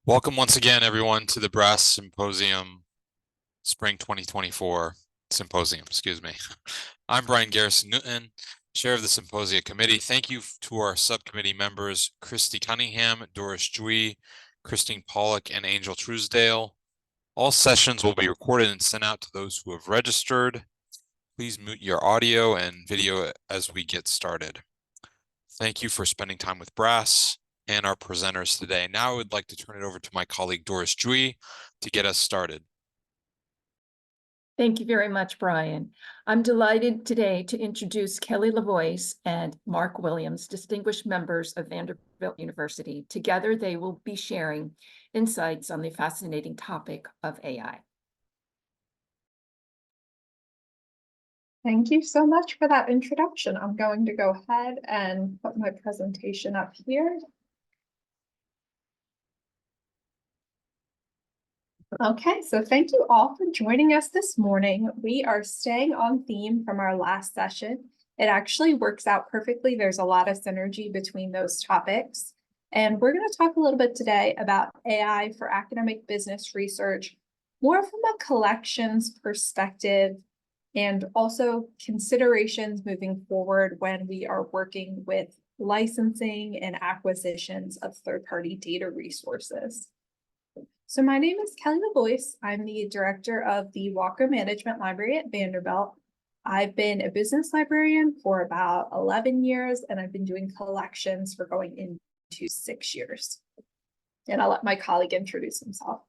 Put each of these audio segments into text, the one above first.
Welcome once again, everyone, to the Brass Symposium Spring 2024 Symposium, excuse me. I'm Brian Garrison Newton, Chair of the Symposia Committee. Thank you to our subcommittee members, Christy Cunningham, Doris Jui, Christine Pollock, and Angel Truesdale. All sessions will be recorded and sent out to those who have registered. Please mute your audio and video as we get started. Thank you for spending time with Brass and our presenters today. Now I would like to turn it over to my colleague Doris Jui to get us started. Thank you very much, Brian. I'm delighted today to introduce Kelly LaVoice and Mark Williams, distinguished members of Vanderbilt University. Together, they will be sharing insights on the fascinating topic of AI. Thank you so much for that introduction. I'm going to go ahead and put my presentation up here. Okay, so thank you all for joining us this morning. We are staying on theme from our last session. It actually works out perfectly. There's a lot of synergy between those topics. And we're going to talk a little bit today about AI for academic business research, more from a collections perspective, and also considerations moving forward when we are working with licensing and acquisitions of third-party data resources. So my name is Kelly LaVoice. I'm the director of the Walker Management Library at Vanderbilt. I've been a business librarian for about 11 years, and I've been doing collections for going into 6 years. And I'll let my colleague introduce himself.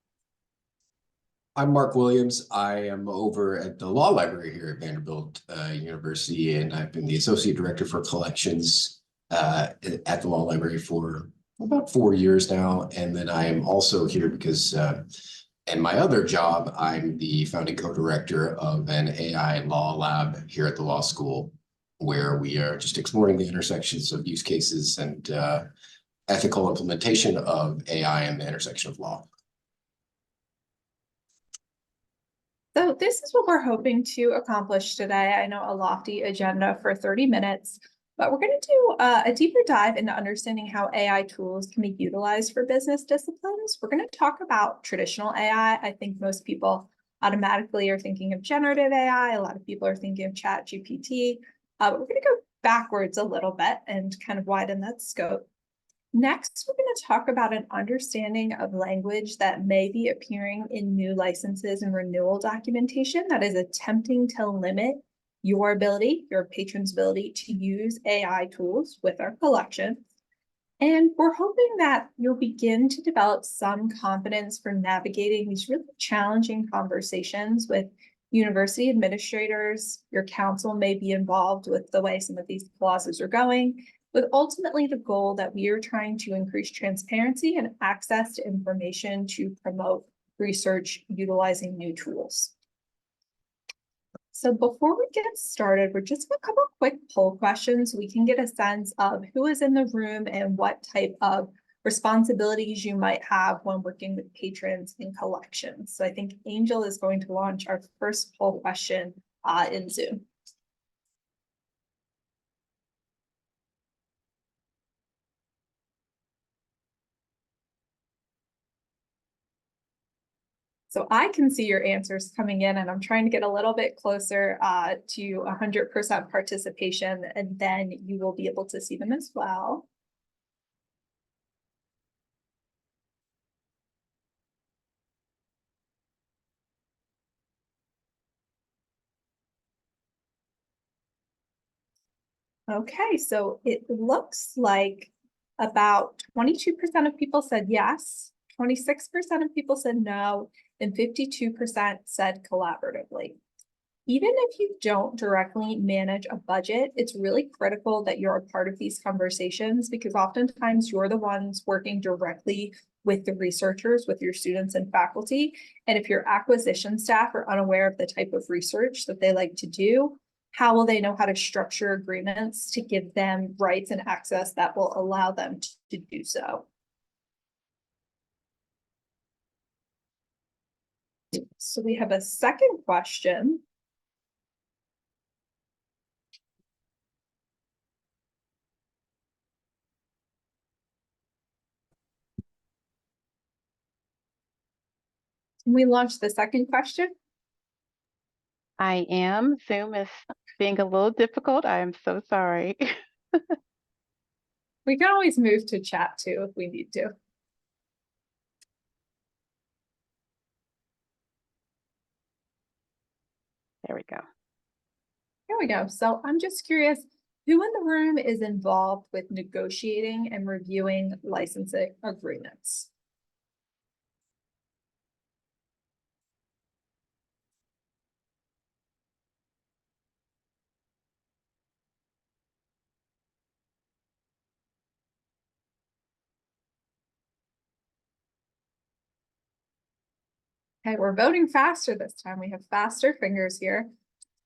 I'm Mark Williams. I am over at the law library here at Vanderbilt University, and I've been the associate director for collections at the law library for about 4 years now. And then I am also here because in my other job, I'm the founding co-director of an AI law lab here at the law school, where we are just exploring the intersections of use cases and ethical implementation of AI and the intersection of law. So this is what we're hoping to accomplish today. I know a lofty agenda for 30 minutes, but we're going to do a deeper dive into understanding how AI tools can be utilized for business disciplines. We're going to talk about traditional AI. I think most people automatically are thinking of generative AI. A lot of people are thinking of ChatGPT. But we're going to go backwards a little bit and kind of widen that scope. Next, we're going to talk about an understanding of language that may be appearing in new licenses and renewal documentation that is attempting to limit your ability, your patron's ability to use AI tools with our collection. And we're hoping that you'll begin to develop some confidence for navigating these really challenging conversations with university administrators. Your council may be involved with the way some of these clauses are going, with ultimately the goal that we are trying to increase transparency and access to information to promote research utilizing new tools. So before we get started, we're just going to cover quick poll questions so we can get a sense of who is in the room and what type of responsibilities you might have when working with patrons in collections. So I think Angel is going to launch our first poll question in Zoom. So I can see your answers coming in, and I'm trying to get a little bit closer to 100% participation, and then you will be able to see them as well. Okay, so it looks like about 22% of people said yes, 26% of people said no, and 52% said collaboratively. Even if you don't directly manage a budget, it's really critical that you're a part of these conversations, because oftentimes you're the ones working directly with the researchers, with your students and faculty. And if your acquisition staff are unaware of the type of research that they like to do, how will they know how to structure agreements to give them rights and access that will allow them to do so? So we have a second question. Can we launch the second question? I am. Zoom is being a little difficult. I am so sorry. We can always move to chat too if we need to. There we go. Here we go. So I'm just curious, who in the room is involved with negotiating and reviewing licensing agreements? Okay, we're voting faster this time. We have faster fingers here.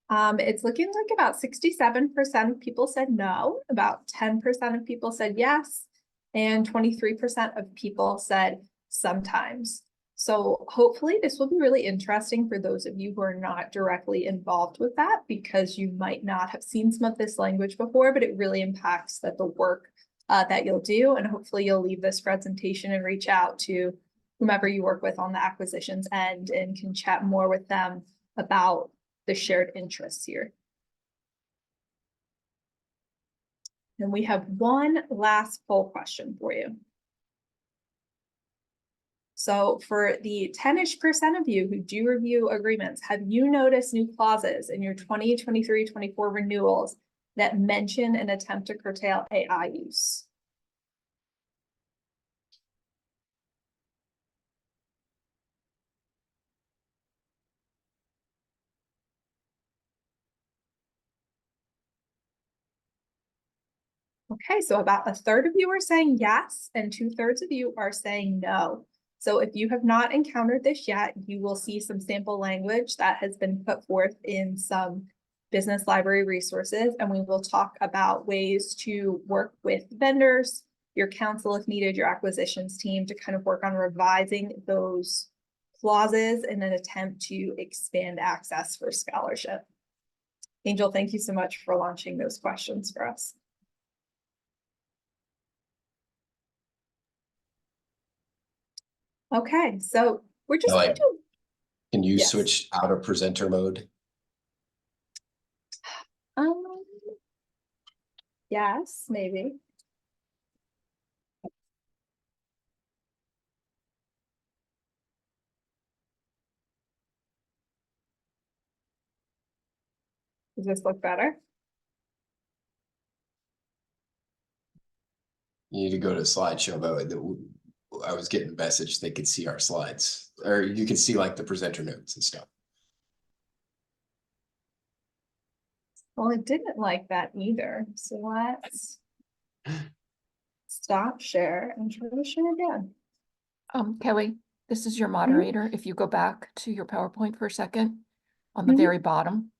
It's looking like about 67% of people said no, about 10% of people said yes, and 23% of people said sometimes. So hopefully this will be really interesting for those of you who are not directly involved with that, because you might not have seen some of this language before, but it really impacts the work that you'll do. And hopefully you'll leave this presentation and reach out to whomever you work with on the acquisitions end and can chat more with them about the shared interests here. And we have one last poll question for you. So for the 10-ish% of you who do review agreements, have you noticed new clauses in your 2023-24 renewals that mention an attempt to curtail AI use? Okay, so about a third of you are saying yes, and 2/3 of you are saying no. So if you have not encountered this yet, you will see some sample language that has been put forth in some business library resources, and we will talk about ways to work with vendors, your counsel if needed, your acquisitions team, to kind of work on revising those clauses in an attempt to expand access for scholarship. Angel, thank you so much for launching those questions for us. Okay, so we're just Kelly, going to, Can you Yes. switch out of presenter mode? yes, maybe. Does this look better? You need to go to slideshow mode. I was getting a message they could see our slides, or you can see like the presenter notes and stuff. Well, it didn't like that either. So let's stop share and try to share again. Kelly, this is your moderator. If you go back to your PowerPoint for a second, on the Mhm. very bottom.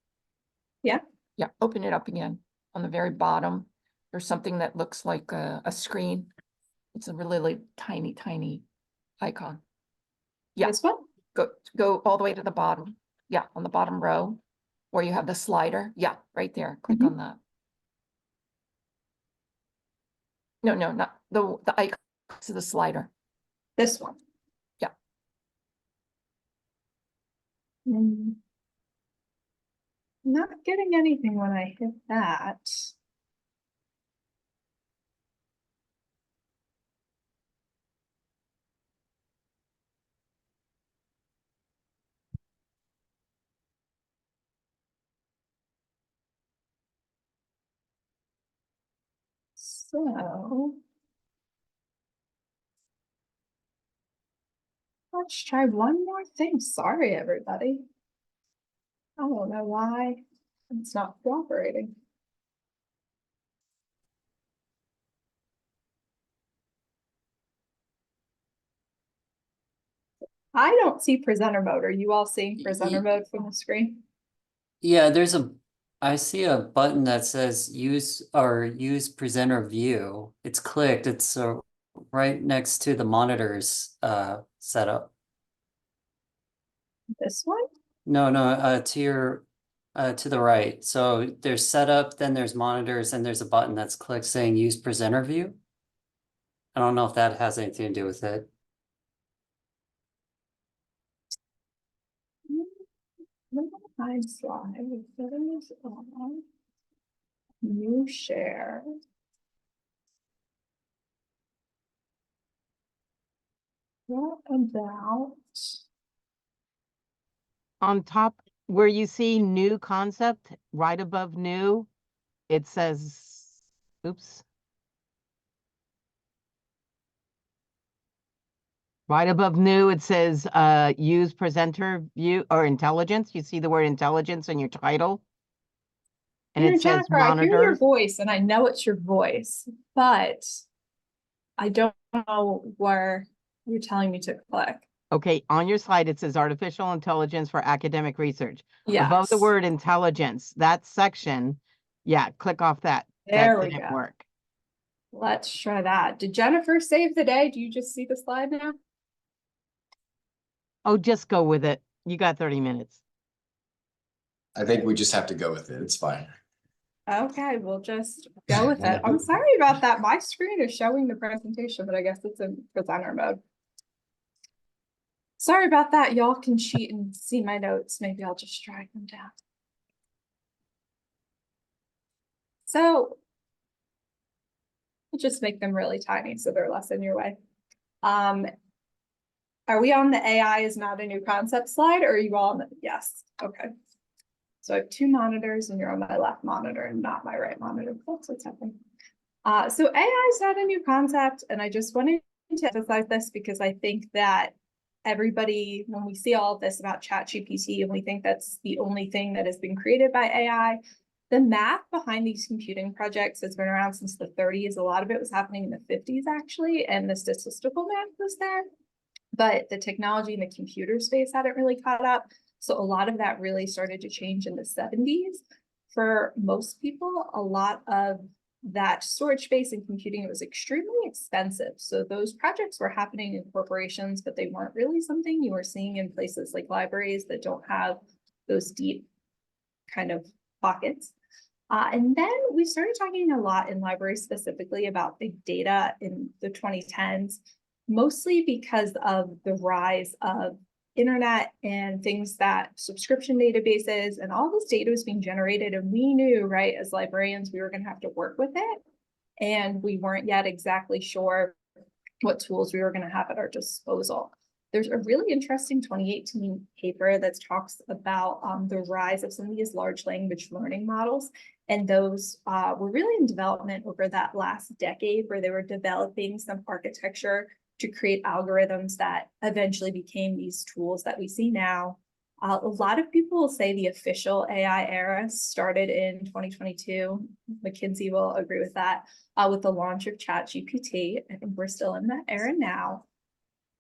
Yeah. Yeah, open it up again. On the very bottom, there's something that looks like a screen. It's a really tiny, tiny icon. Yeah. This one? Go all the way to the bottom. Yeah, on the bottom row, where you have the slider. Yeah, right there. Click on that. No, not the icon to the slider. This one. Yeah. Not getting anything when I hit that. So let's try one more thing. Sorry, everybody. I don't know why it's not cooperating. I don't see presenter mode. Are you all seeing presenter mode from the screen? Yeah, I see a button that says use presenter view. It's clicked. It's right next to the monitors setup. This one? No, to the right. So there's setup, then there's monitors, and there's a button that's clicked saying use presenter view. I don't know if that has anything to do with it. Hide slide. Settings on. New share. What about? On top, where you see new concept, right above new, it says, oops. Right above new, it says, use presenter view or intelligence. You see the word intelligence in your title? And it says Jennifer, I hear your monitors. voice and I know it's your voice, but I don't know where you're telling me to click. Okay, on your slide, it says artificial intelligence for academic research. Above the Yes. word intelligence, that section, yeah, click off that. There That we didn't go. work. Let's try that. Did Jennifer save the day? Do you just see the slide now? Oh, just go with it. You got 30 minutes. I think we just have to go with it. It's fine. Okay, we'll just go with it. I'm sorry about that. My screen is showing the presentation, but I guess it's in presenter mode. Sorry about that. Y'all can cheat and see my notes. Maybe I'll just drag them down. So we'll just make them really tiny so they're less in your way. Are we on the AI is not a new concept slide, or are you all on the, yes, okay. So I have two monitors and you're on my left monitor and not my right monitor. That's what's happening. So AI is not a new concept, and I just wanted to emphasize this because I think that everybody, when we see all of this about ChatGPT and we think that's the only thing that has been created by AI, the math behind these computing projects has been around since the 30s. A lot of it was happening in the 50s actually, and the statistical math was there, but the technology in the computer space hadn't really caught up. So a lot of that really started to change in the 70s. For most people, a lot of that storage space and computing, it was extremely expensive. So those projects were happening in corporations, but they weren't really something you were seeing in places like libraries that don't have those deep kind of pockets. And then we started talking a lot in libraries specifically about big data in the 2010s, mostly because of the rise of internet and things that subscription databases and all this data was being generated. And we knew, right, as librarians, we were going to have to work with it. And we weren't yet exactly sure what tools we were going to have at our disposal. There's a really interesting 2018 paper that talks about the rise of some of these large language learning models. And those were really in development over that last decade, where they were developing some architecture to create algorithms that eventually became these tools that we see now. A lot of people will say the official AI era started in 2022. McKinsey will agree with that, with the launch of ChatGPT. I think we're still in that era now.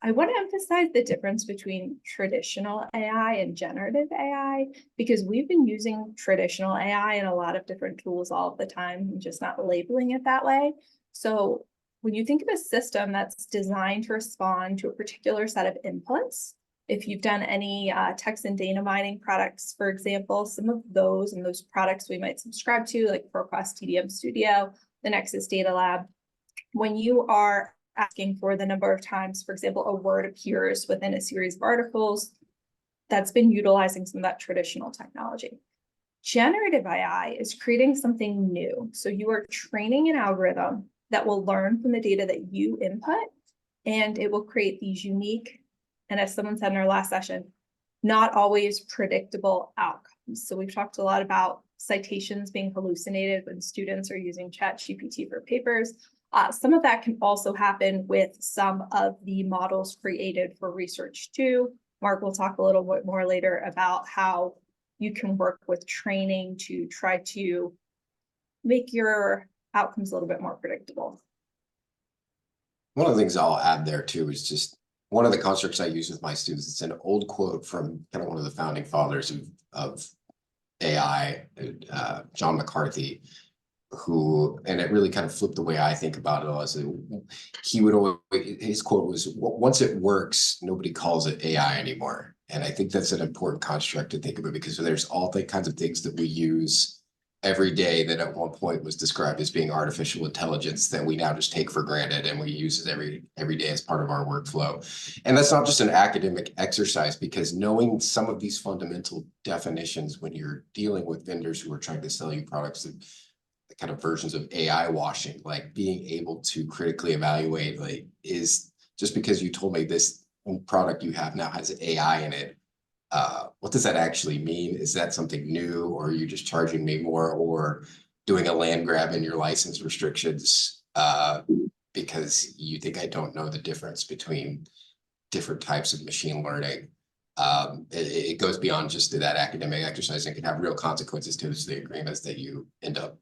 I want to emphasize the difference between traditional AI and generative AI, because we've been using traditional AI in a lot of different tools all of the time, and just not labeling it that way. So when you think of a system that's designed to respond to a particular set of inputs, if you've done any text and data mining products, for example, some of those and those products we might subscribe to, like ProQuest TDM Studio, the Nexus Data Lab, when you are asking for the number of times, for example, a word appears within a series of articles, that's been utilizing some of that traditional technology. Generative AI is creating something new. So you are training an algorithm that will learn from the data that you input, and it will create these unique, and as someone said in our last session, not always predictable outcomes. So we've talked a lot about citations being hallucinated when students are using ChatGPT for papers. Some of that can also happen with some of the models created for research too. Mark will talk a little bit more later about how you can work with training to try to make your outcomes a little bit more predictable. One of the things I'll add there too is just one of the constructs I use with my students. It's an old quote from kind of one of the founding fathers of AI, John McCarthy, and it really kind of flipped the way I think about it. Was he would always, his quote was, once it works, nobody calls it AI anymore. And I think that's an important construct to think about, because there's all the kinds of things that we use every day that at one point was described as being artificial intelligence that we now just take for granted and we use it every day as part of our workflow. And that's not just an academic exercise, because knowing some of these fundamental definitions when you're dealing with vendors who are trying to sell you products that kind of versions of AI washing, like being able to critically evaluate, like, is just because you told me this product you have now has AI in it, what does that actually mean? Is that something new, or are you just charging me more, or doing a land grab in your license restrictions because you think I don't know the difference between different types of machine learning? It goes beyond just that academic exercise and can have real consequences to the agreements that you end up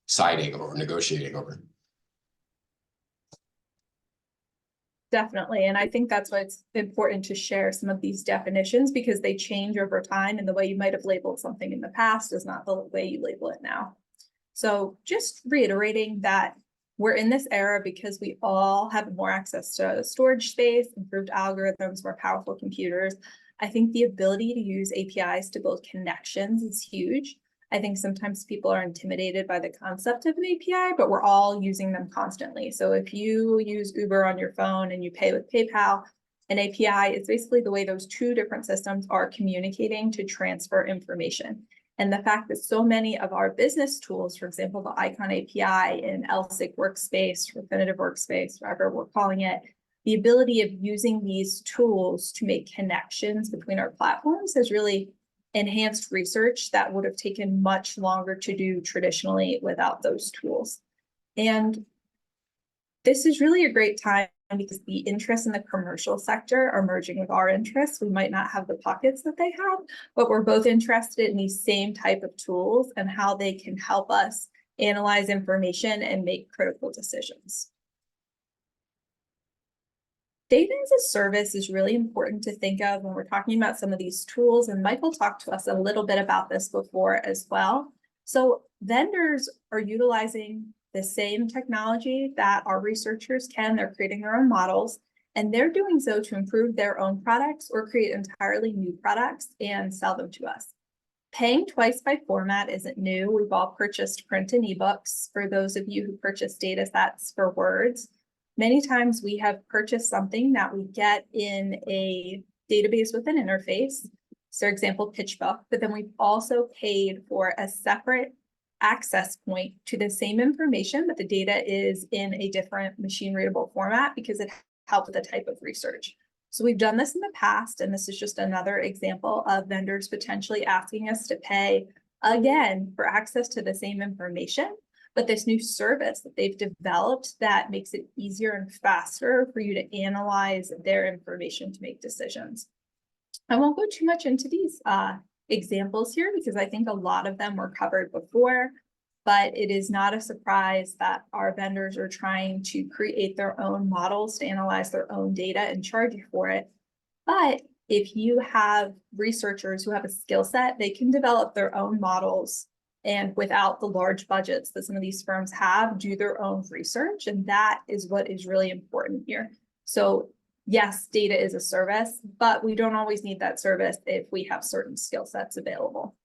signing or negotiating over. Definitely. And I think that's why it's important to share some of these definitions, because they change over time, and the way you might have labeled something in the past is not the way you label it now. So just reiterating that we're in this era because we all have more access to storage space, improved algorithms, more powerful computers. I think the ability to use APIs to build connections is huge. I think sometimes people are intimidated by the concept of an API, but we're all using them constantly. So if you use Uber on your phone and you pay with PayPal, an API is basically the way those two different systems are communicating to transfer information. And the fact that so many of our business tools, for example, the Icon API in LSIG Workspace, Refinitiv Workspace, whatever we're calling it, the ability of using these tools to make connections between our platforms has really enhanced research that would have taken much longer to do traditionally without those tools. And this is really a great time because the interests in the commercial sector are merging with our interests. We might not have the pockets that they have, but we're both interested in these same type of tools and how they can help us analyze information and make critical decisions. Data as a service is really important to think of when we're talking about some of these tools, and Michael talked to us a little bit about this before as well. So vendors are utilizing the same technology that our researchers can. They're creating their own models, and they're doing so to improve their own products or create entirely new products and sell them to us. Paying twice by format isn't new. We've all purchased print and ebooks. For those of you who purchase data sets for words, many times we have purchased something that we get in a database with an interface, so for example, PitchBook, but then we've also paid for a separate access point to the same information, but the data is in a different machine readable format because it helps with the type of research. So we've done this in the past, and this is just another example of vendors potentially asking us to pay again for access to the same information, but this new service that they've developed that makes it easier and faster for you to analyze their information to make decisions. I won't go too much into these examples here because I think a lot of them were covered before, but it is not a surprise that our vendors are trying to create their own models to analyze their own data and charge you for it. But if you have researchers who have a skill set, they can develop their own models, and without the large budgets that some of these firms have, do their own research. And that is what is really important here. So yes, data is a service, but we don't always need that service if we have certain skill sets available.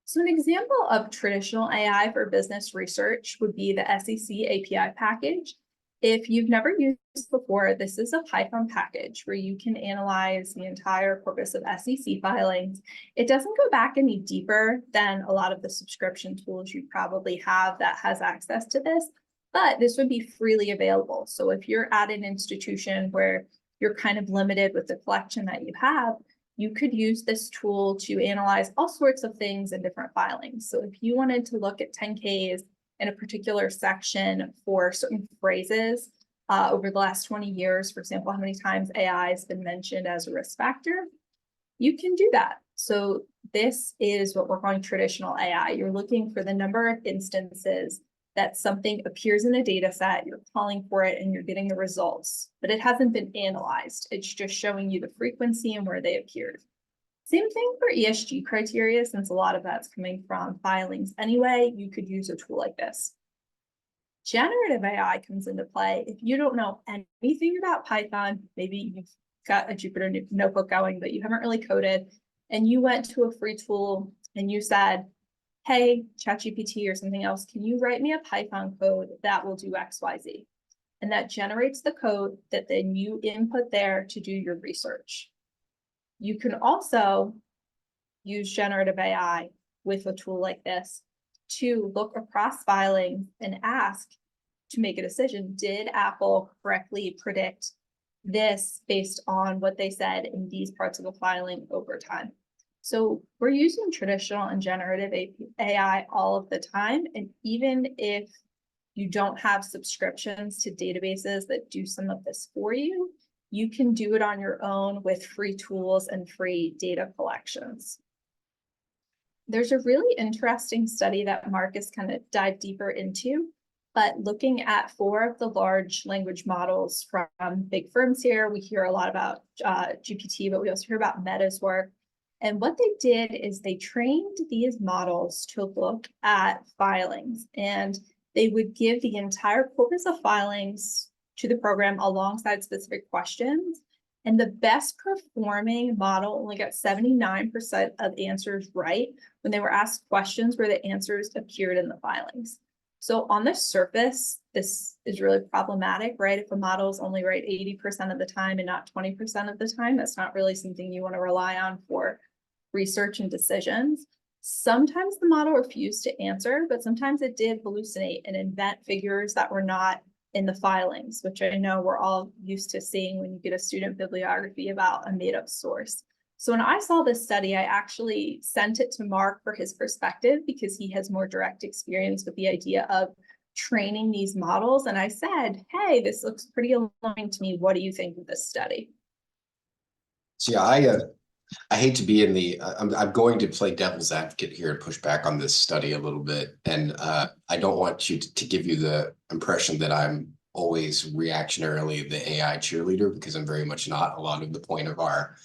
So an example of traditional AI for business research would be the SEC API package. If you've never used this before, this is a Python package where you can analyze the entire corpus of SEC filings. It doesn't go back any deeper than a lot of the subscription tools you probably have that has access to this, but this would be freely available. So if you're at an institution where you're kind of limited with the collection that you have, you could use this tool to analyze all sorts of things in different filings. So if you wanted to look at 10Ks in a particular section for certain phrases over the last 20 years, for example, how many times AI has been mentioned as a risk factor, you can do that. So this is what we're calling traditional AI. You're looking for the number of instances that something appears in a data set, you're calling for it, and you're getting the results, but it hasn't been analyzed. It's just showing you the frequency and where they appeared. Same thing for ESG criteria, since a lot of that's coming from filings anyway, you could use a tool like this. Generative AI comes into play. If you don't know anything about Python, maybe you've got a Jupyter notebook going, but you haven't really coded, and you went to a free tool and you said, hey, ChatGPT or something else, can you write me a Python code that will do X, Y, Z? And that generates the code that then you input there to do your research. You can also use generative AI with a tool like this to look across filings and ask to make a decision. Did Apple correctly predict this based on what they said in these parts of the filing over time? So we're using traditional and generative AI all of the time. And even if you don't have subscriptions to databases that do some of this for you, you can do it on your own with free tools and free data collections. There's a really interesting study that Marcus kind of dived deeper into, but looking at 4 of the large language models from big firms here. We hear a lot about GPT, but we also hear about Meta's work. And what they did is they trained these models to look at filings, and they would give the entire corpus of filings to the program alongside specific questions. And the best performing model only got 79% of answers right when they were asked questions where the answers appeared in the filings. So on the surface, this is really problematic, right? If a model is only right 80% of the time and not 20% of the time, that's not really something you want to rely on for research and decisions. Sometimes the model refused to answer, but sometimes it did hallucinate and invent figures that were not in the filings, which I know we're all used to seeing when you get a student bibliography about a made-up source. So when I saw this study, I actually sent it to Mark for his perspective because he has more direct experience with the idea of training these models. And I said, hey, this looks pretty alarming to me. What do you think of this study? So yeah, I hate to be in the, I'm going to play devil's advocate here and push back on this study a little bit. And I don't want you to give you the impression that I'm always reactionarily the AI cheerleader, because I'm very much not. A lot of the point of our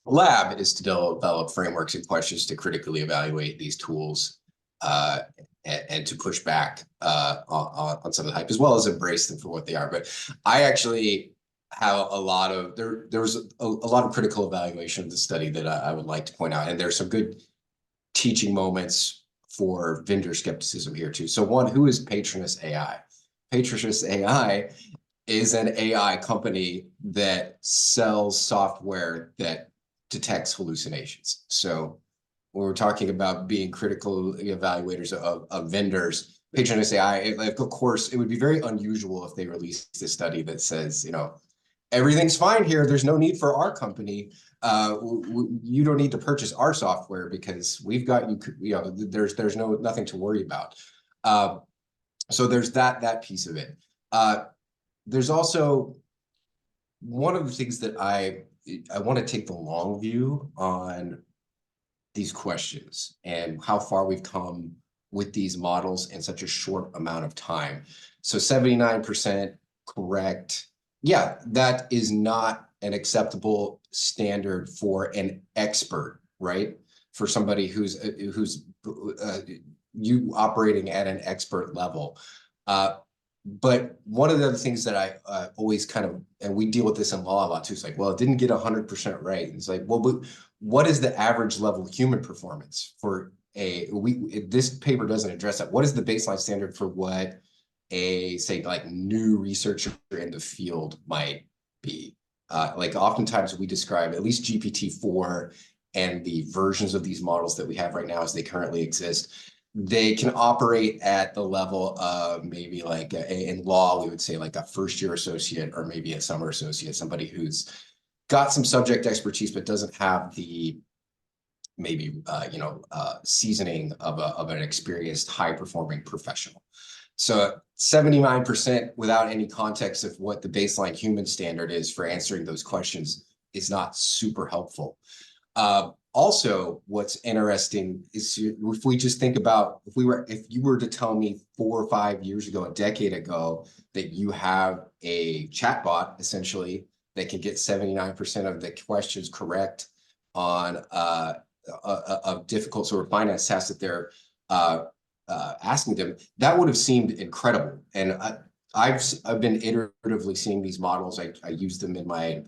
lab is to develop frameworks and questions to critically evaluate these tools and to push back on some of the hype, as well as embrace them for what they are. But I actually have a lot of, there was a lot of critical evaluation of the study that I would like to point out. And there's some good teaching moments for vendor skepticism here too. So one, who is Patronus AI? Patronus AI is an AI company that sells software that detects hallucinations. So when we're talking about being critical evaluators of vendors, Patronus AI, of course, it would be very unusual if they released a study that says, you know, everything's fine here. There's no need for our company. You don't need to purchase our software because we've got you. You know, there's nothing to worry about. So there's that piece of it. There's also one of the things that I want to take the long view on these questions and how far we've come with these models in such a short amount of time. So 79% correct. Yeah, that is not an acceptable standard for an expert, right? For somebody who's you operating at an expert level. But one of the other things that I always kind of, and we deal with this in law a lot too, it's like, well, it didn't get 100% right. It's like, well, but what is the average level human performance for this paper doesn't address that. What is the baseline standard for what a, say, like new researcher in the field might be? Like oftentimes we describe at least GPT-4 and the versions of these models that we have right now as they currently exist. They can operate at the level of maybe like in law, we would say like a first-year associate or maybe a summer associate, somebody who's got some subject expertise but doesn't have the maybe seasoning of an experienced high-performing professional. So 79% without any context of what the baseline human standard is for answering those questions is not super helpful. Also, what's interesting is if we just think about if you were to tell me 4 or 5 years ago, a decade ago, that you have a chatbot essentially that can get 79% of the questions correct on a difficult sort of finance task that they're asking them, that would have seemed incredible. And I've been iteratively seeing these models. I use them in my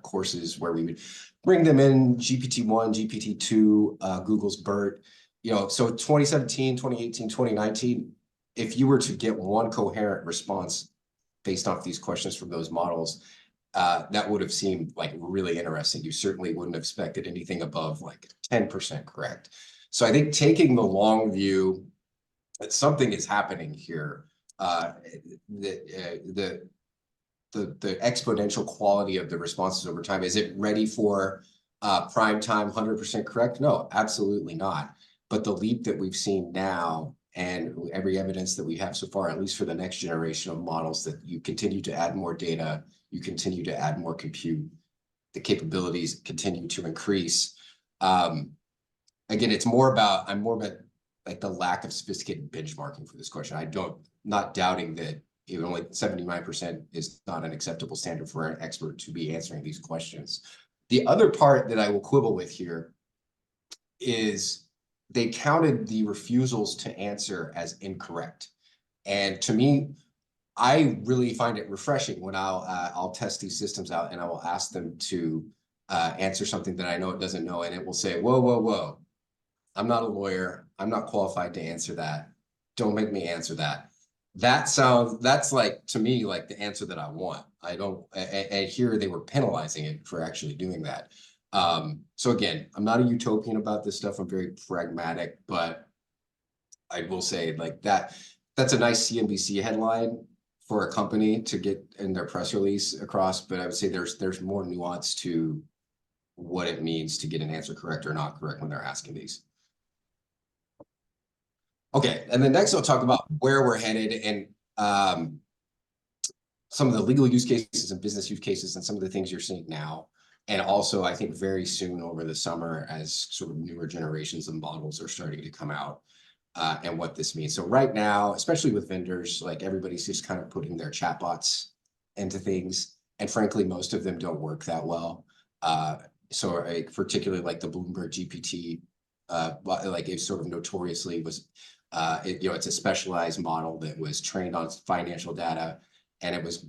courses where we would bring them in, GPT-1, GPT-2, Google's BERT, so 2017, 2018, 2019, if you were to get one coherent response based off these questions from those models, that would have seemed like really interesting. You certainly wouldn't have expected anything above like 10% correct. So I think taking the long view that something is happening here, the exponential quality of the responses over time, is it ready for prime time 100% correct? No, absolutely not. But the leap that we've seen now and every evidence that we have so far, at least for the next generation of models, that you continue to add more data, you continue to add more compute, the capabilities continue to increase. Again, I'm more about like the lack of sophisticated benchmarking for this question. Not doubting that even only 79% is not an acceptable standard for an expert to be answering these questions. The other part that I will quibble with here is they counted the refusals to answer as incorrect. And to me, I really find it refreshing when I'll test these systems out and I will ask them to answer something that I know it doesn't know, and it will say, whoa, whoa, whoa, I'm not a lawyer. I'm not qualified to answer that. Don't make me answer that. That's like, to me, like the answer that I want. And here they were penalizing it for actually doing that. So again, I'm not a utopian about this stuff. I'm very pragmatic, but I will say like that's a nice CNBC headline for a company to get in their press release across, but I would say there's more nuance to what it means to get an answer correct or not correct when they're asking these. Okay, and then next I'll talk about where we're headed and some of the legal use cases and business use cases and some of the things you're seeing now. And also, I think very soon over the summer, as sort of newer generations of models are starting to come out, and what this means. So right now, especially with vendors, like everybody's just kind of putting their chatbots into things. And frankly, most of them don't work that well. So particularly like the Bloomberg GPT, like it sort of notoriously was, it's a specialized model that was trained on financial data, and it was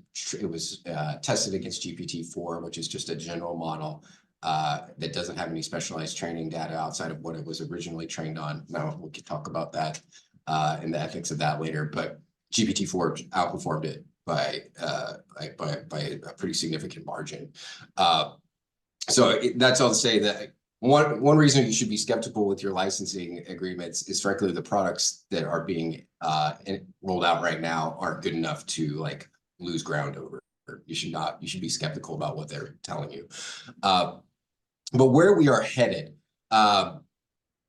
tested against GPT-4, which is just a general model that doesn't have any specialized training data outside of what it was originally trained on. Now we can talk about that and the ethics of that later, but GPT-4 outperformed it by a pretty significant margin. So that's all to say that one reason you should be skeptical with your licensing agreements is frankly the products that are being rolled out right now aren't good enough to like lose ground over. You should be skeptical about what they're telling you. But where we are headed, it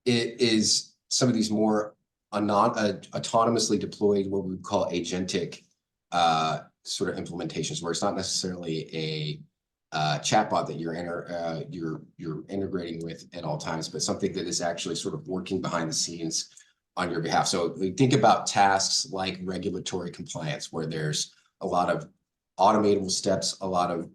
is some of these more autonomously deployed, what we would call agentic sort of implementations, where it's not necessarily a chatbot that you're integrating with at all times, but something that is actually sort of working behind the scenes on your behalf. So think about tasks like regulatory compliance, where there's a lot of automatable steps,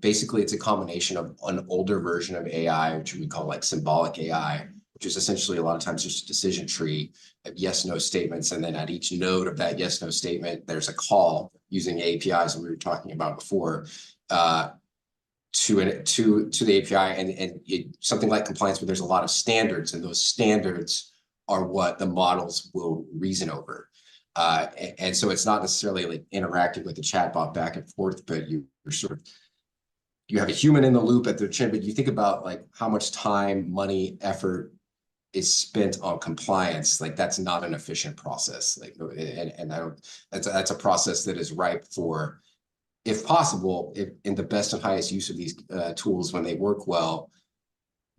basically it's a combination of an older version of AI, which we call like symbolic AI, which is essentially a lot of times just a decision tree of yes, no statements. And then at each node of that yes, no statement, there's a call using APIs that we were talking about before to the API, and something like compliance, where there's a lot of standards, and those standards are what the models will reason over. And so it's not necessarily like interacting with the chatbot back and forth, but you have a human in the loop at the chin. But you think about like how much time, money, effort is spent on compliance. Like that's not an efficient process. Like, that's a process that is ripe for, if possible, if in the best and highest use of these tools, when they work well,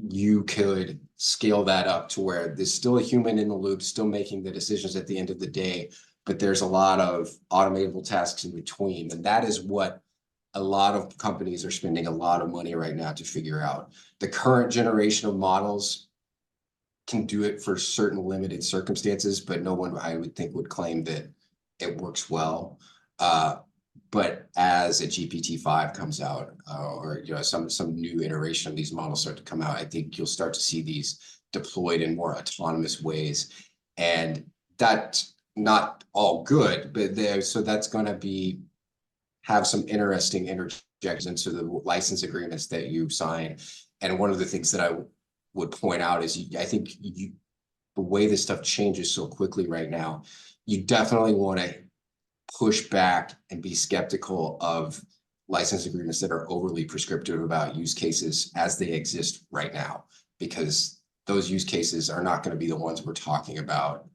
you could scale that up to where there's still a human in the loop, still making the decisions at the end of the day, but there's a lot of automatable tasks in between. And that is what a lot of companies are spending a lot of money right now to figure out. The current generation of models can do it for certain limited circumstances, but no one, I would think, would claim that it works well. But as a GPT-5 comes out, or some new iteration of these models start to come out, I think you'll start to see these deployed in more autonomous ways. And that's not all good, but so that's going to have some interesting interjections into the license agreements that you sign. And one of the things that I would point out is I think the way this stuff changes so quickly right now, you definitely want to push back and be skeptical of license agreements that are overly prescriptive about use cases as they exist right now, because those use cases are not going to be the ones we're talking about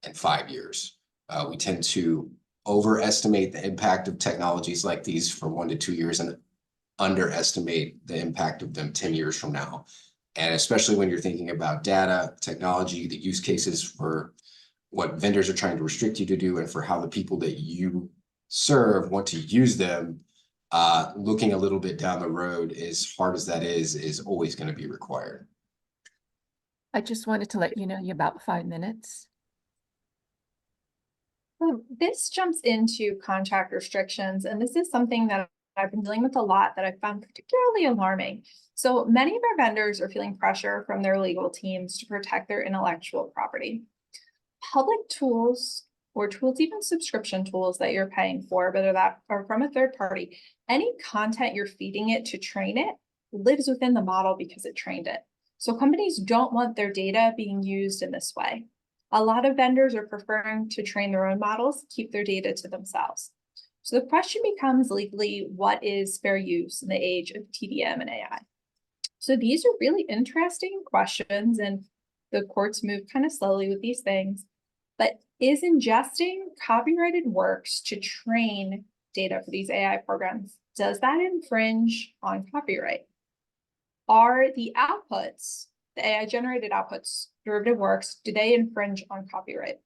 in 5 years. We tend to overestimate the impact of technologies like these for 1 to 2 years and underestimate the impact of them 10 years from now. And especially when you're thinking about data, technology, the use cases for what vendors are trying to restrict you to do, and for how the people that you serve want to use them, looking a little bit down the road, as hard as that is always going to be required. I just wanted to let you know you're about 5 minutes. This jumps into contract restrictions, and this is something that I've been dealing with a lot that I found particularly alarming. So many of our vendors are feeling pressure from their legal teams to protect their intellectual property. Public tools, or tools, even subscription tools that you're paying for, whether that are from a third party, any content you're feeding it to train it lives within the model because it trained it. So companies don't want their data being used in this way. A lot of vendors are preferring to train their own models, keep their data to themselves. So the question becomes legally, what is fair use in the age of TDM and AI? So these are really interesting questions, and the courts move kind of slowly with these things. But is ingesting copyrighted works to train data for these AI programs, does that infringe on copyright? Are the outputs, the AI generated outputs, derivative works, do they infringe on copyright?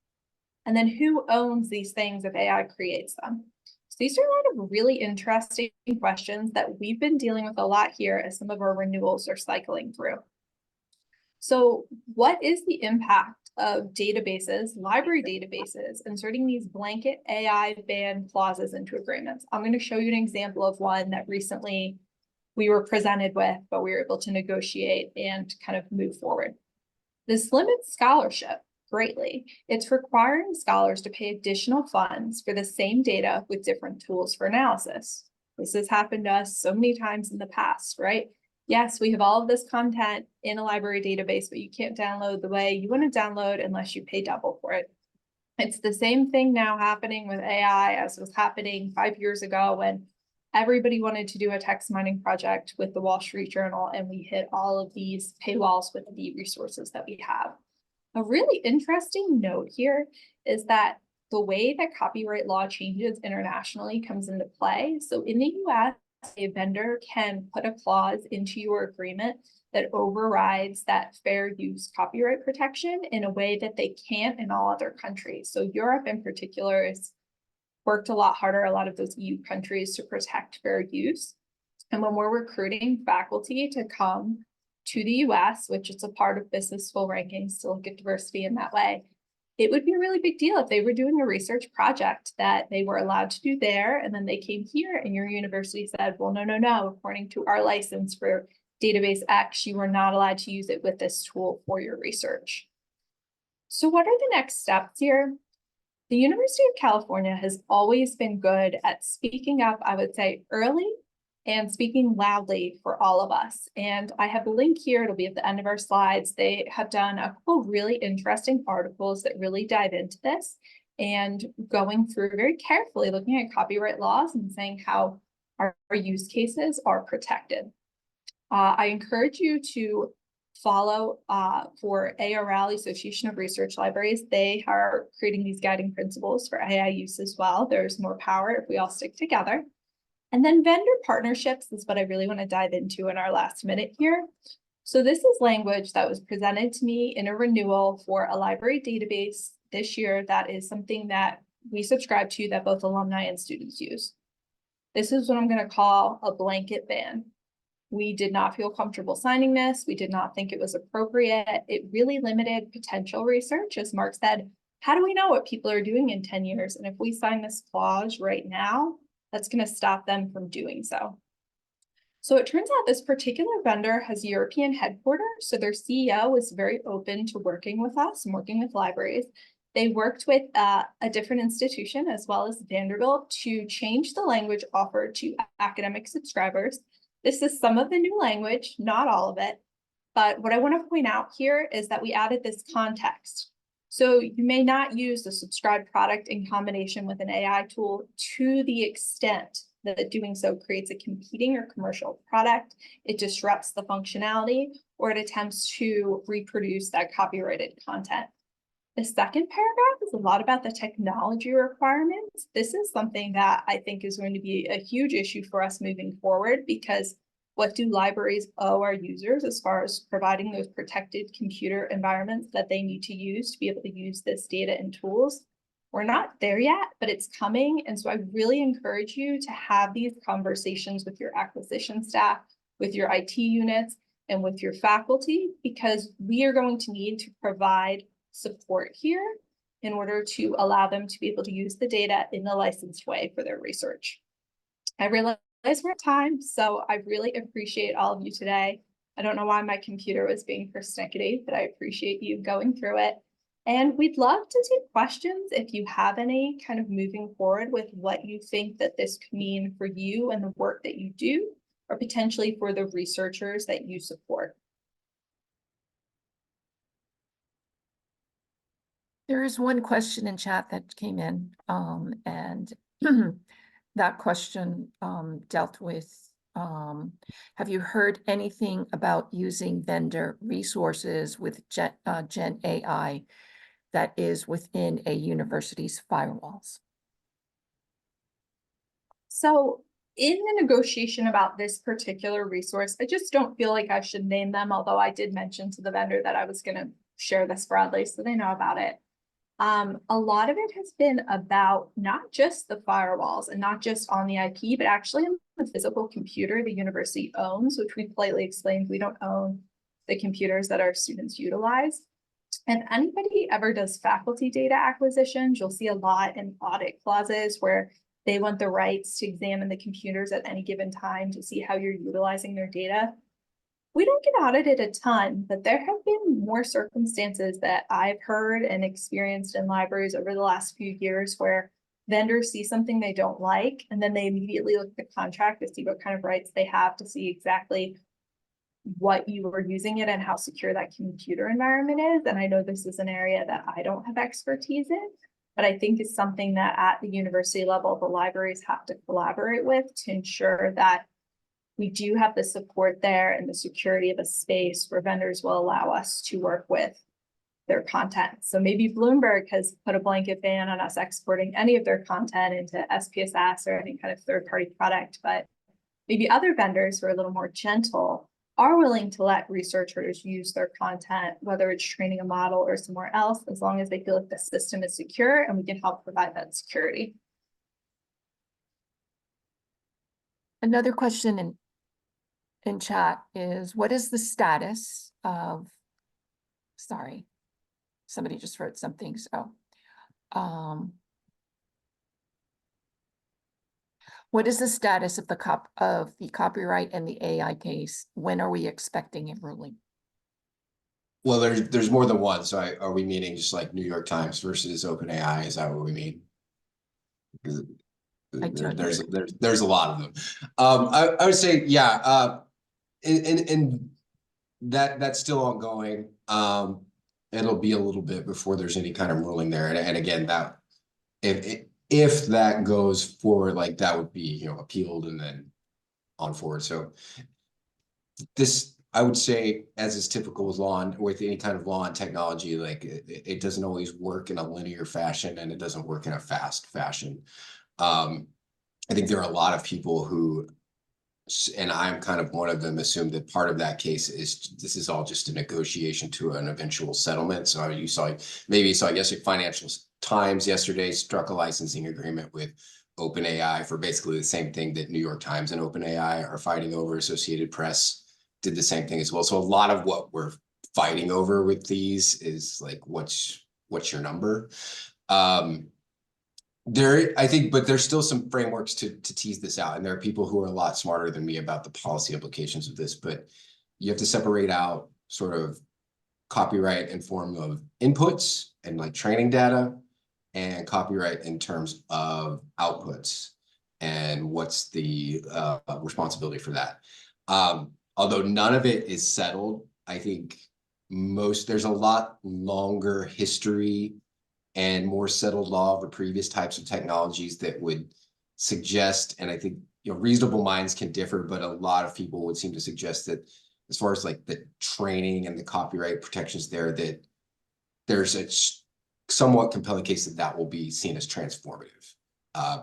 And then who owns these things if AI creates them? So these are a lot of really interesting questions that we've been dealing with a lot here as some of our renewals are cycling through. So what is the impact of databases, library databases, inserting these blanket AI ban clauses into agreements? I'm going to show you an example of one that recently we were presented with, but we were able to negotiate and kind of move forward. This limits scholarship greatly. It's requiring scholars to pay additional funds for the same data with different tools for analysis. This has happened to us so many times in the past, right? Yes, we have all of this content in a library database, but you can't download the way you want to download unless you pay double for it. It's the same thing now happening with AI as was happening 5 years ago when everybody wanted to do a text mining project with the Wall Street Journal, and we hit all of these paywalls with the resources that we have. A really interesting note here is that the way that copyright law changes internationally comes into play. So in the US, a vendor can put a clause into your agreement that overrides that fair use copyright protection in a way that they can't in all other countries. So Europe in particular has worked a lot harder, a lot of those EU countries, to protect fair use. And when we're recruiting faculty to come to the US, which is a part of business school rankings to look at diversity in that way, it would be a really big deal if they were doing a research project that they were allowed to do there, and then they came here and your university said, well, no, according to our license for database X, you are not allowed to use it with this tool for your research. So what are the next steps here? The University of California has always been good at speaking up, I would say, early and speaking loudly for all of us. And I have a link here, it'll be at the end of our slides. They have done a couple really interesting articles that really dive into this and going through very carefully, looking at copyright laws and saying how our use cases are protected. I encourage you to follow for ARL, Association of Research Libraries. They are creating these guiding principles for AI use as well. There's more power if we all stick together. And then vendor partnerships is what I really want to dive into in our last minute here. So this is language that was presented to me in a renewal for a library database this year. That is something that we subscribe to that both alumni and students use. This is what I'm going to call a blanket ban. We did not feel comfortable signing this. We did not think it was appropriate. It really limited potential research. As Mark said, how do we know what people are doing in 10 years? And if we sign this clause right now, that's going to stop them from doing so. So it turns out this particular vendor has European headquarters. So their CEO was very open to working with us and working with libraries. They worked with a different institution as well as Vanderbilt to change the language offered to academic subscribers. This is some of the new language, not all of it, But what I want to point out here is that we added this context. So you may not use the subscribed product in combination with an AI tool to the extent that doing so creates a competing or commercial product, it disrupts the functionality, or it attempts to reproduce that copyrighted content. The second paragraph is a lot about the technology requirements. This is something that I think is going to be a huge issue for us moving forward, because what do libraries owe our users as far as providing those protected computer environments that they need to use to be able to use this data and tools? We're not there yet, but it's coming. And so I really encourage you to have these conversations with your acquisition staff, with your IT units, and with your faculty, because we are going to need to provide support here in order to allow them to be able to use the data in the licensed way for their research. I realize we're at time, so I really appreciate all of you today. I don't know why my computer was being persnickety, but I appreciate you going through it. And we'd love to take questions if you have any, kind of moving forward with what you think that this could mean for you and the work that you do, or potentially for the researchers that you support. There is one question in chat that came in, and that question dealt with, have you heard anything about using vendor resources with Gen AI that is within a university's firewalls? So in the negotiation about this particular resource, I just don't feel like I should name them, although I did mention to the vendor that I was going to share this broadly so they know about it. A lot of it has been about not just the firewalls and not just on the IP, but actually on the physical computer the university owns, which we politely explained we don't own the computers that our students utilize. And anybody ever does faculty data acquisitions, you'll see a lot in audit clauses where they want the rights to examine the computers at any given time to see how you're utilizing their data. We don't get audited a ton, but there have been more circumstances that I've heard and experienced in libraries over the last few years where vendors see something they don't like, and then they immediately look at the contract to see what kind of rights they have, to see exactly what you are using it and how secure that computer environment is. And I know this is an area that I don't have expertise in, but I think it's something that at the university level, the libraries have to collaborate with to ensure that we do have the support there and the security of a space where vendors will allow us to work with their content. So maybe Bloomberg has put a blanket ban on us exporting any of their content into SPSS or any kind of third-party product, but maybe other vendors who are a little more gentle are willing to let researchers use their content, whether it's training a model or somewhere else, as long as they feel like the system is secure and we can help provide that security. Another question in chat is, what is the status of, sorry, somebody just wrote something, so. What is the status of the copyright and the AI case? When are we expecting a ruling? Well, there's more than one. So are we meaning just like New York Times versus OpenAI? Is that what we mean? Because there's a lot of them. I would say, yeah, and that's still ongoing. It'll be a little bit before there's any kind of ruling there. And again, that if that goes forward, like that would be, you know, appealed and then on forward. So this, I would say, as is typical with law and with any kind of law and technology, like it doesn't always work in a linear fashion and it doesn't work in a fast fashion. I think there are a lot of people who, and I'm kind of one of them, assume that part of that case is this is all just a negotiation to an eventual settlement. So you saw, maybe you saw yesterday, Financial Times yesterday struck a licensing agreement with OpenAI for basically the same thing that New York Times and OpenAI are fighting over. Associated Press did the same thing as well. So a lot of what we're fighting over with these is like, what's your number? I think, but there's still some frameworks to tease this out. And there are people who are a lot smarter than me about the policy implications of this, but you have to separate out sort of copyright in form of inputs and like training data, and copyright in terms of outputs and what's the responsibility for that. Although none of it is settled I think there's a lot longer history and more settled law of the previous types of technologies that would suggest, and I think, reasonable minds can differ, but a lot of people would seem to suggest that as far as like the training and the copyright protections there, that there's a somewhat compelling case that will be seen as transformative,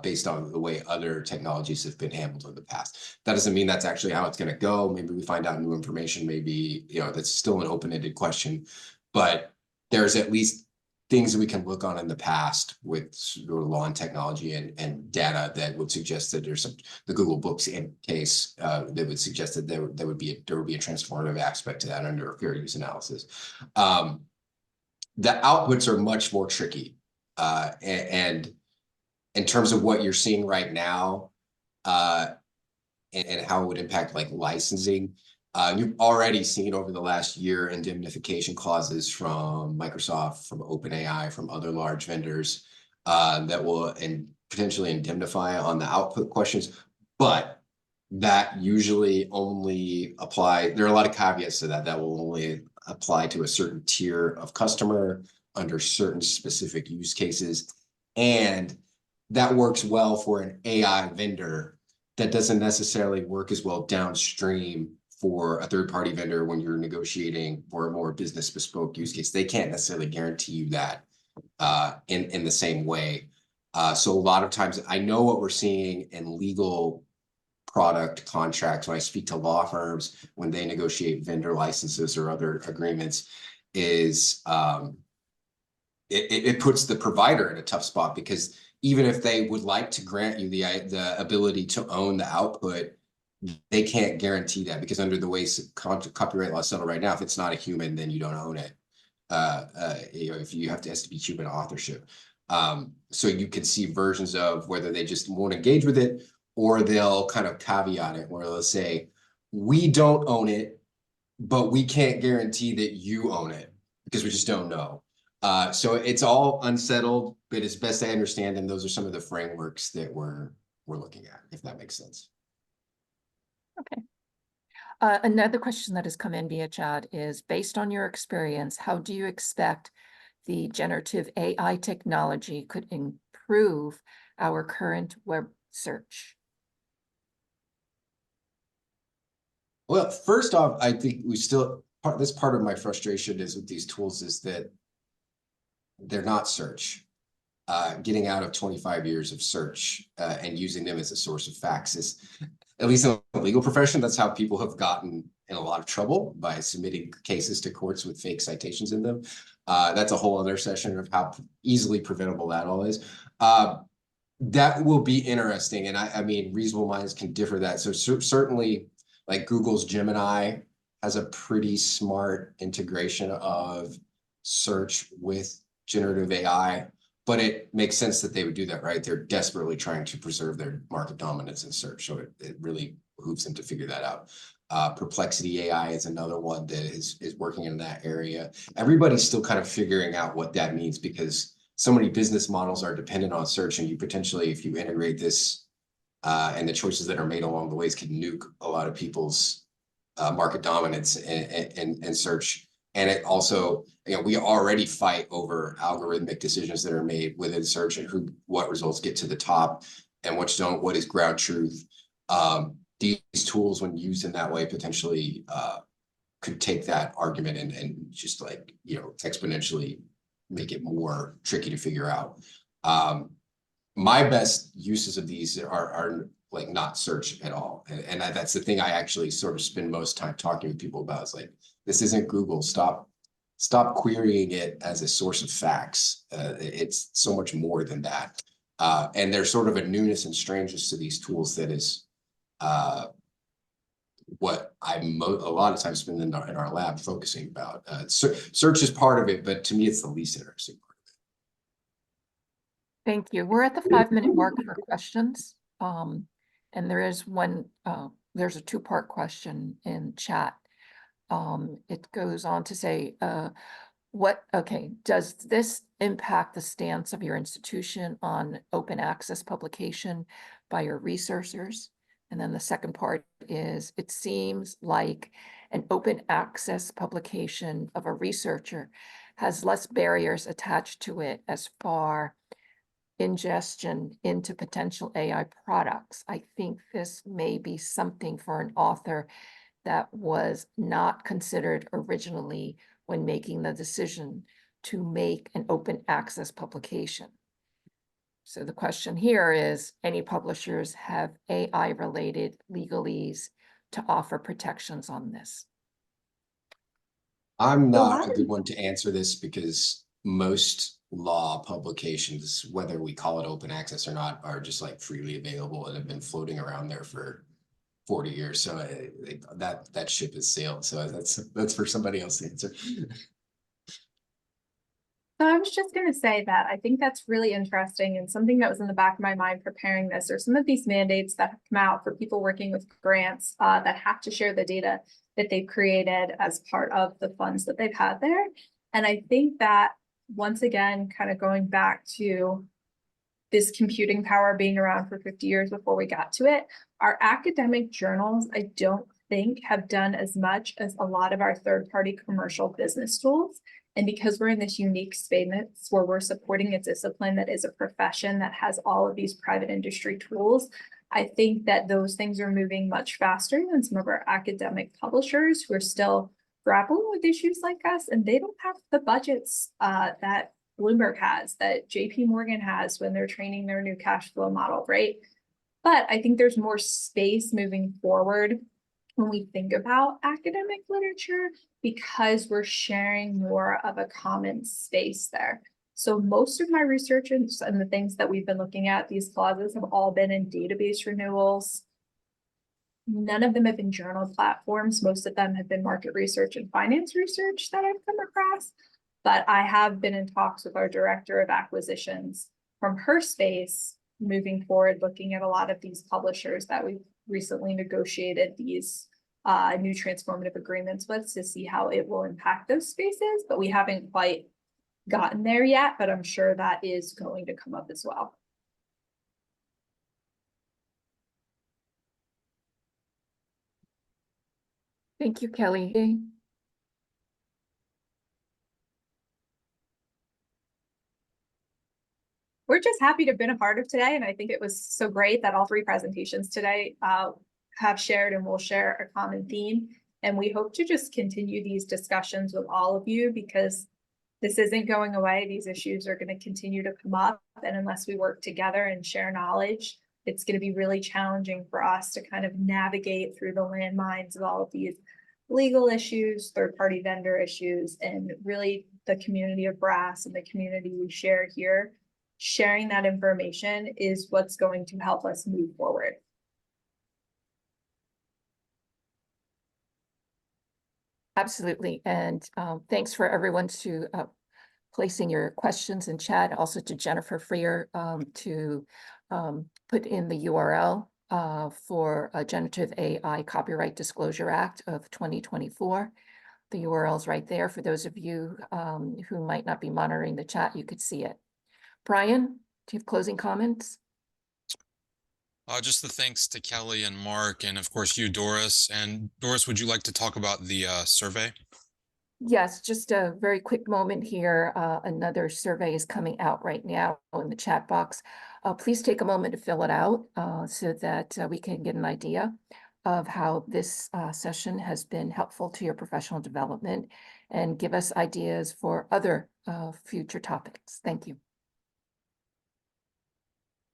based on the way other technologies have been handled in the past. That doesn't mean that's actually how it's going to go. Maybe we find out new information, maybe, that's still an open-ended question, but there's at least things that we can look on in the past with sort of law and technology and data that would suggest that there's the Google Books case that would suggest that there would be a transformative aspect to that under a fair use analysis. The outputs are much more tricky, and in terms of what you're seeing right now, and how it would impact like licensing. You've already seen over the last year indemnification clauses from Microsoft, from OpenAI, from other large vendors that will potentially indemnify on the output questions, but that usually only apply. There are a lot of caveats to that. That will only apply to a certain tier of customer under certain specific use cases, and that works well for an AI vendor. That doesn't necessarily work as well downstream for a third-party vendor when you're negotiating for a more business bespoke use case. They can't necessarily guarantee you that in the same way. So a lot of times, I know what we're seeing in legal product contracts when I speak to law firms when they negotiate vendor licenses or other agreements is it puts the provider in a tough spot, because even if they would like to grant you the ability to own the output, they can't guarantee that, because under the way copyright law is settled right now, if it's not a human, then you don't own it. If you have to, it has to be human authorship. So you can see versions of whether they just won't engage with it, or they'll kind of caveat it, where they'll say, we don't own it, but we can't guarantee that you own it because we just don't know. So it's all unsettled, but as best I understand them, those are some of the frameworks that we're looking at, if that makes sense. Okay. Another question that has come in via chat is, based on your experience, how do you expect the generative AI technology could improve our current web search? Well, first off, I think we still, this part of my frustration is with these tools is that they're not search. Getting out of 25 years of search and using them as a source of facts is, at least in the legal profession, that's how people have gotten in a lot of trouble, by submitting cases to courts with fake citations in them. That's a whole other session of how easily preventable that all is. That will be interesting. And I mean, reasonable minds can differ that. So certainly, like Google's Gemini has a pretty smart integration of search with generative AI, but it makes sense that they would do that, right? They're desperately trying to preserve their market dominance in search. So it really behooves them to figure that out. Perplexity AI is another one that is working in that area. Everybody's still kind of figuring out what that means, because so many business models are dependent on search, and you potentially, if you integrate this and the choices that are made along the ways, can nuke a lot of people's market dominance and search. And it also, we already fight over algorithmic decisions that are made within search, and what results get to the top and which don't, what is ground truth. These tools, when used in that way, potentially could take that argument and just like, exponentially make it more tricky to figure out. My best uses of these are like not search at all. And that's the thing I actually sort of spend most time talking with people about, is like, this isn't Google. Stop querying it as a source of facts. It's so much more than that. And there's sort of a newness and strangeness to these tools that is what I a lot of times spend in our lab focusing about. Search is part of it, but to me, it's the least interesting part of it. Thank you. We're at the 5-minute mark for questions. And there is one, there's a 2-part question in chat. It goes on to say, does this impact the stance of your institution on open access publication by your researchers? And then the second part is, it seems like an open access publication of a researcher has less barriers attached to it as far ingestion into potential AI products. I think this may be something for an author that was not considered originally when making the decision to make an open access publication. So the question here is, any publishers have AI-related legalese to offer protections on this? I'm Well, not a good one to answer this because most law publications, whether we call it open access or not, are just like freely available and have been floating around there for 40 years. So that ship has sailed. So that's for somebody else to answer. So I was just going to say that I think that's really interesting, and something that was in the back of my mind preparing this are some of these mandates that have come out for people working with grants that have to share the data that they've created as part of the funds that they've had there. And I think that, once again, kind of going back to this computing power being around for 50 years before we got to it, our academic journals, I don't think, have done as much as a lot of our third-party commercial business tools. And because we're in this unique space where we're supporting a discipline that is a profession that has all of these private industry tools, I think that those things are moving much faster than some of our academic publishers who are still grappling with issues like us, and they don't have the budgets that Bloomberg has, that JP Morgan has when they're training their new cash flow model, right? But I think there's more space moving forward when we think about academic literature because we're sharing more of a common space there. So most of my research and the things that we've been looking at, these clauses have all been in database renewals. None of them have been journal platforms. Most of them have been market research and finance research that I've come across. But I have been in talks with our director of acquisitions from her space moving forward, looking at a lot of these publishers that we've recently negotiated these new transformative agreements with to see how it will impact those spaces. But we haven't quite gotten there yet, but I'm sure that is going to come up as well. Thank you, Kelly. We're just happy to have been a part of today, and I think it was so great that all three presentations today have shared and will share a common theme. And we hope to just continue these discussions with all of you because this isn't going away. These issues are going to continue to come up, and unless we work together and share knowledge, it's going to be really challenging for us to kind of navigate through the landmines of all of these legal issues, third-party vendor issues, and really the community of brass and the community we share here. Sharing that information is what's going to help us move forward. Absolutely. And thanks for everyone to placing your questions in chat. Also to Jennifer Freer to put in the URL for a Generative AI Copyright Disclosure Act of 2024. The URL is right there. For those of you who might not be monitoring the chat, you could see it. Brian, do you have closing comments? Just the thanks to Kelly and Mark, and of course you, Doris. And Doris, would you like to talk about the survey? Yes, just a very quick moment here. Another survey is coming out right now in the chat box. Please take a moment to fill it out so that we can get an idea of how this session has been helpful to your professional development and give us ideas for other future topics. Thank you.